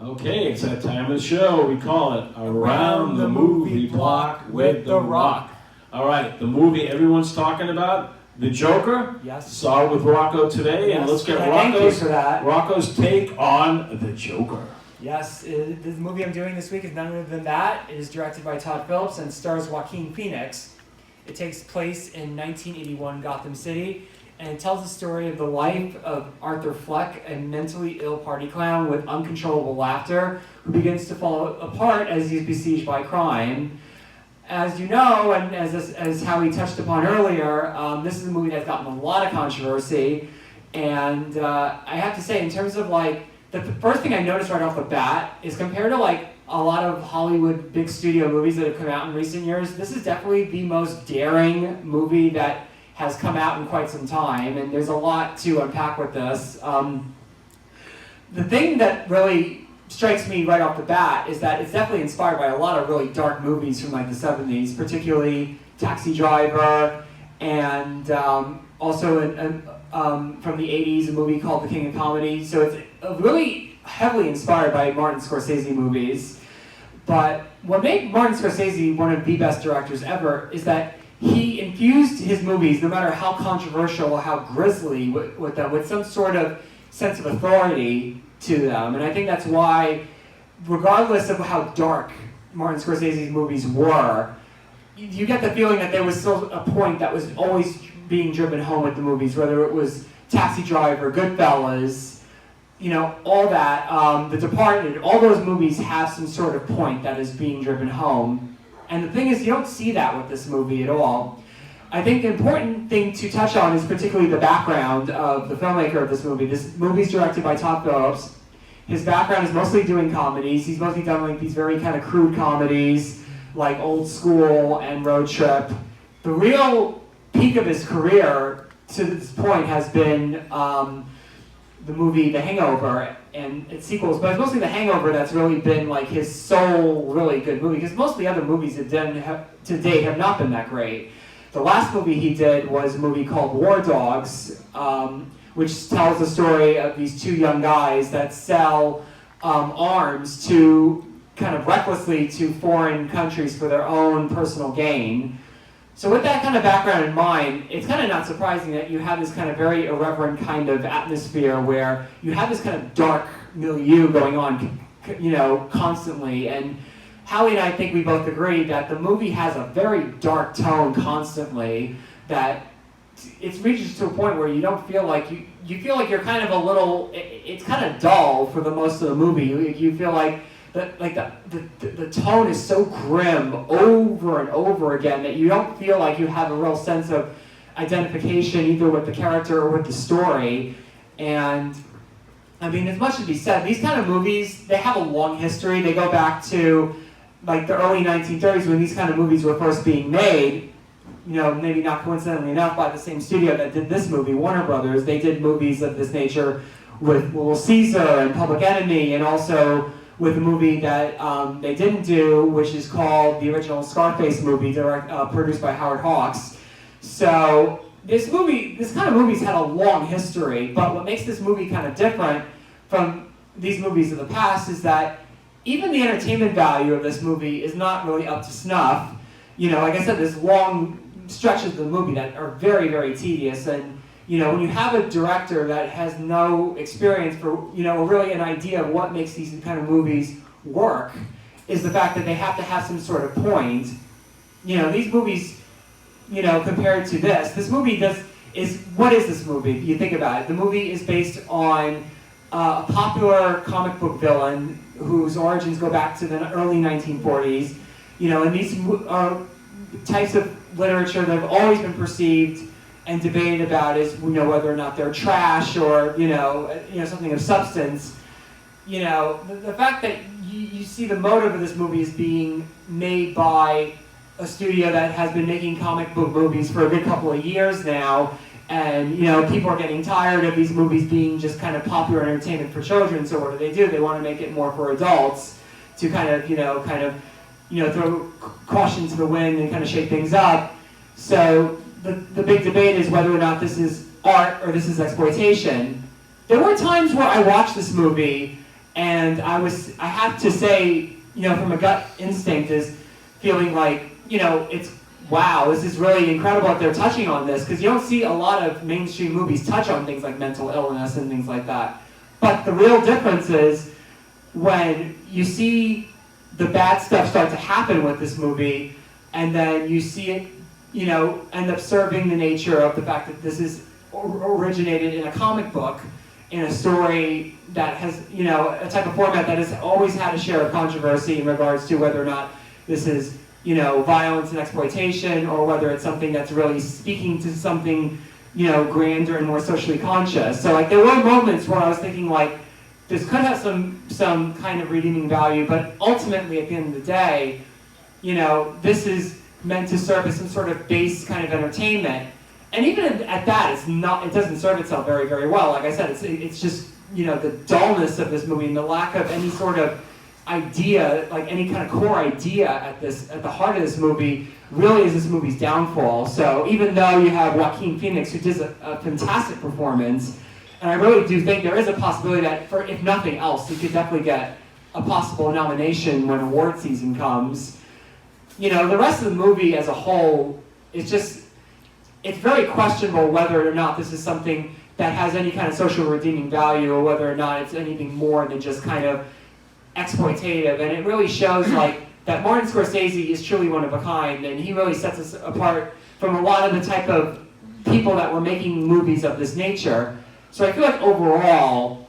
Okay, it's that time of the show. We call it Around the Movie Block with The Rock. All right, the movie everyone's talking about, The Joker. Yes. Saw it with Rocco today, Yes. and let's get Thank you for that. Rocco's take on The Joker. Yes, the movie I'm doing this week is none other than that. It is directed by Todd Phillips and stars Joaquin Phoenix. It takes place in 1981 Gotham City, and it tells the story of the life of Arthur Fleck, a mentally ill party clown with uncontrollable laughter, who begins to fall apart as he's besieged by crime. As you know, and as Howie touched upon earlier, this is a movie that's gotten a lot of controversy, and I have to say, in terms of like, the first thing I noticed right off the bat is compared to like a lot of Hollywood big studio movies that have come out in recent years, this is definitely the most daring movie that has come out in quite some time, and there's a lot to unpack with this. The thing that really strikes me right off the bat is that it's definitely inspired by a lot of really dark movies from like the 70s, particularly Taxi Driver, and also from the 80s, a movie called The King of Comedy. So it's really heavily inspired by Martin Scorsese movies. But what made Martin Scorsese one of the best directors ever is that he infused his movies, no matter how controversial or how grisly with them, with some sort of sense of authority to them. And I think that's why, regardless of how dark Martin Scorsese's movies were, you get the feeling that there was still a point that was always being driven home with the movies, whether it was Taxi Driver, Goodfellas, you know, all that, The Departed, all those movies have some sort of point that is being driven home. And the thing is, you don't see that with this movie at all. I think the important thing to touch on is particularly the background of the filmmaker of this movie. This movie is directed by Todd Phillips. His background is mostly doing comedies. He's mostly done like these very kind of crude comedies, like Old School and Road Trip. The real peak of his career to this point has been the movie The Hangover and its sequels, but it's mostly The Hangover that's really been like his sole really good movie, because most of the other movies that to date have not been that great. The last movie he did was a movie called War Dogs, which tells the story of these two young guys that sell arms to kind of recklessly to foreign countries for their own personal gain. So with that kind of background in mind, it's kind of not surprising that you have this kind of very irreverent kind of atmosphere where you have this kind of dark milieu going on, you know, constantly. And Howie and I think we both agree that the movie has a very dark tone constantly, that it reaches to a point where you don't feel like, you feel like you're kind of a little, it's kind of dull for the most of the movie. You feel like the tone is so grim over and over again that you don't feel like you have a real sense of identification either with the character or with the story. And I mean, as much as be said, these kind of movies, they have a long history. They go back to like the early 1930s when these kind of movies were first being made. You know, maybe not coincidentally enough, by the same studio that did this movie, Warner Brothers. They did movies of this nature with Little Caesar and Public Enemy, and also with a movie that they didn't do, which is called the original Scarface movie, produced by Howard Hawks. So this kind of movies had a long history, but what makes this movie kind of different from these movies of the past is that even the entertainment value of this movie is not really up to snuff. You know, like I said, there's long stretches of the movie that are very, very tedious, and you know, when you have a director that has no experience for, you know, really an idea of what makes these kind of movies work, is the fact that they have to have some sort of point. You know, these movies, you know, compared to this movie what is this movie? You think about it. The movie is based on a popular comic book villain whose origins go back to the early 1940s. You know, and these are types of literature that have always been perceived and debated about is, you know, whether or not they're trash or, you know, something of substance. You know, the fact that you see the motive of this movie is being made by a studio that has been making comic book movies for a good couple of years now, and, you know, people are getting tired of these movies being just kind of popular entertainment for children, so what do? They want to make it more for adults to kind of throw caution to the wind and kind of shake things up. So the big debate is whether or not this is art or this is exploitation. There were times where I watched this movie And I have to say, from a gut instinct, is feeling like, it's, wow, this is really incredible that they're touching on this, because you don't see a lot of mainstream movies touch on things like mental illness and things like that. But the real difference is when you see the bad stuff start to happen with this movie, and then you see it, end up serving the nature of the fact that this is originated in a comic book, in a story that has, a type of format that has always had a share of controversy in regards to whether or not this is, violence and exploitation, or whether it's something that's really speaking to something, grander and more socially conscious. So, like, there were moments where I was thinking, like, this could have some kind of redeeming value, but ultimately, at the end of the day, this is meant to serve as some sort of base kind of entertainment. And even at that, it doesn't serve itself very, very well. Like I said, it's just, the dullness of this movie and the lack of any sort of idea, like any kind of core idea at the heart of this movie, really is this movie's downfall. So even though you have Joaquin Phoenix, who does a fantastic performance, and I really do think there is a possibility that, for if nothing else, he could definitely get a possible nomination when award season comes. The rest of the movie as a whole, it's very questionable whether or not this is something that has any kind of social redeeming value, or whether or not it's anything more than just kind of exploitative. And it really shows like that Martin Scorsese is truly one of a kind, and he really sets us apart from a lot of the type of people that were making movies of this nature. So I feel like overall,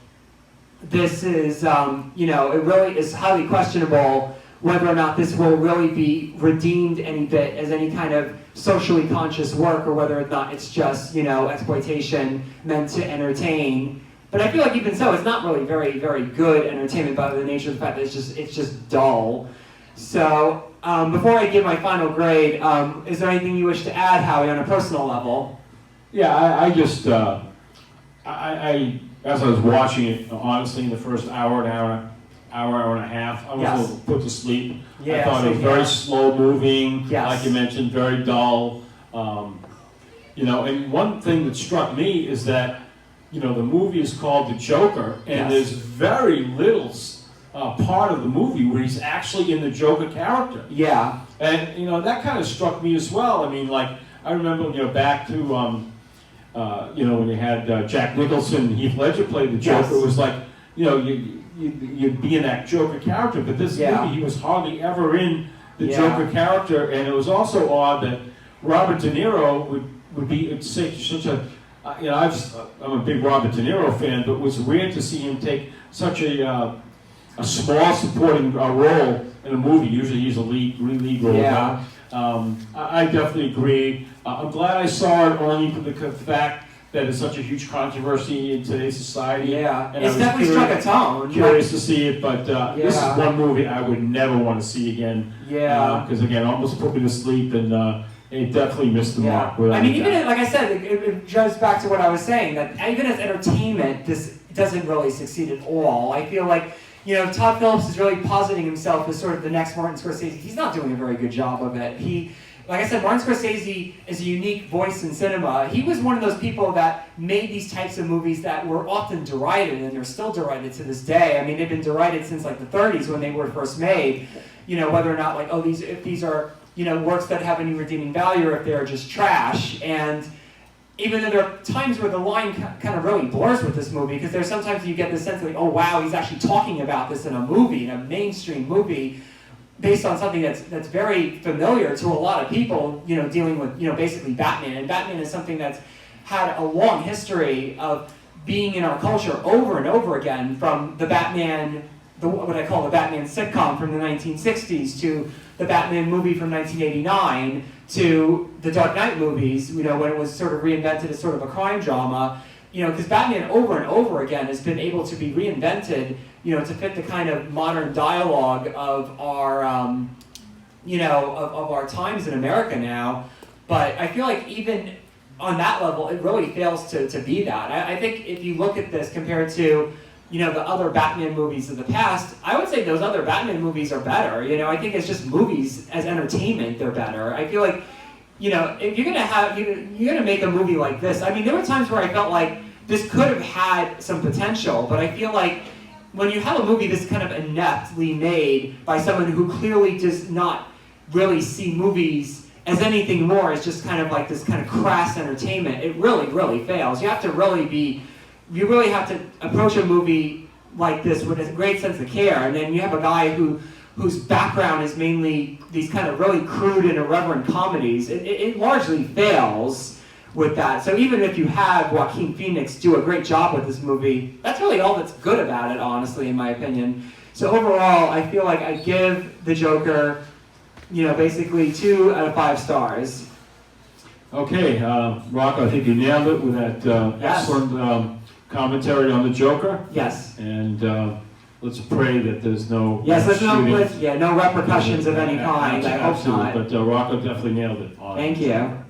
this is, it really is highly questionable whether or not this will really be redeemed any bit as any kind of socially conscious work, or whether or not it's just, exploitation meant to entertain. But I feel like even so, it's not really very, very good entertainment by the nature of the fact that it's just dull. So before I give my final grade, is there anything you wish to add, Howie, on a personal level? Yeah, I just, I as I was watching it, honestly, in the first hour and a half, I was a little put to sleep. Yeah, I thought it was very slow moving, like you mentioned, very dull. And one thing that struck me is that, the movie is called The Joker, and there's very little part of the movie where he's actually in the Joker character. Yeah. And, that kind of struck me as well. I mean, like, I remember, back to, when you had Jack Nicholson and Heath Ledger play the Joker, it was like, you'd be in that Joker character, but this movie, he was hardly ever in the Joker character, and it was also odd that Robert De Niro would be such a, I'm a big Robert De Niro fan, but it was weird to see him take such a small supporting role in a movie. Usually he's a lead role. Yeah. I definitely agree. I'm glad I saw it only for the fact that it's such a huge controversy in today's society. Yeah, and it's definitely struck a tone. Curious to see it, but this is one movie I would never want to see again. Yeah. Because again, almost put me to sleep, and it definitely missed the mark. I mean, even like I said, it goes back to what I was saying, that even as entertainment, this doesn't really succeed at all. I feel like, Todd Phillips is really positing himself as sort of the next Martin Scorsese. He's not doing a very good job of it. Like I said, Martin Scorsese is a unique voice in cinema. He was one of those people that made these types of movies that were often derided, and they're still derided to this day. I mean, they've been derided since like the 30s when they were first made. Whether or not like, if these are, works that have any redeeming value, or if they're just trash. And even though there are times where the line kind of really blurs with this movie, because there's sometimes you get this sense of like, oh wow, he's actually talking about this in a movie, in a mainstream movie, based on something that's very familiar to a lot of people, dealing with, basically Batman. And Batman is something that's had a long history of being in our culture over and over again, from the Batman, what I call the Batman sitcom from the 1960s, to the Batman movie from 1989, to the Dark Knight movies, when it was sort of reinvented as sort of a crime drama. Because Batman over and over again has been able to be reinvented, to fit the kind of modern dialogue of our, of our times in America now. But I feel like even on that level, it really fails to be that. I think if you look at this compared to, the other Batman movies of the past, I would say those other Batman movies are better. I think it's just movies as entertainment, they're better. I feel like, if you're gonna make a movie like this, I mean, there were times where I felt like this could have had some potential, but I feel like when you have a movie that's kind of ineptly made by someone who clearly does not really see movies as anything more, it's just kind of like this kind of crass entertainment, it really, really fails. You really have to approach a movie like this with a great sense of care, and then you have a guy whose background is mainly these kind of really crude and irreverent comedies. It largely fails with that. So even if you have Joaquin Phoenix do a great job with this movie, that's really all that's good about it, honestly, in my opinion. So overall, I feel like I give The Joker, basically 2 out of 5 stars. Okay, Rocco, I think you nailed it with that Yes. excellent commentary on the Joker. Yes. And let's pray that there's no Yes, there's shooting. no repercussions of any kind. I hope Absolutely, not. but Rocco definitely nailed it. Thank you.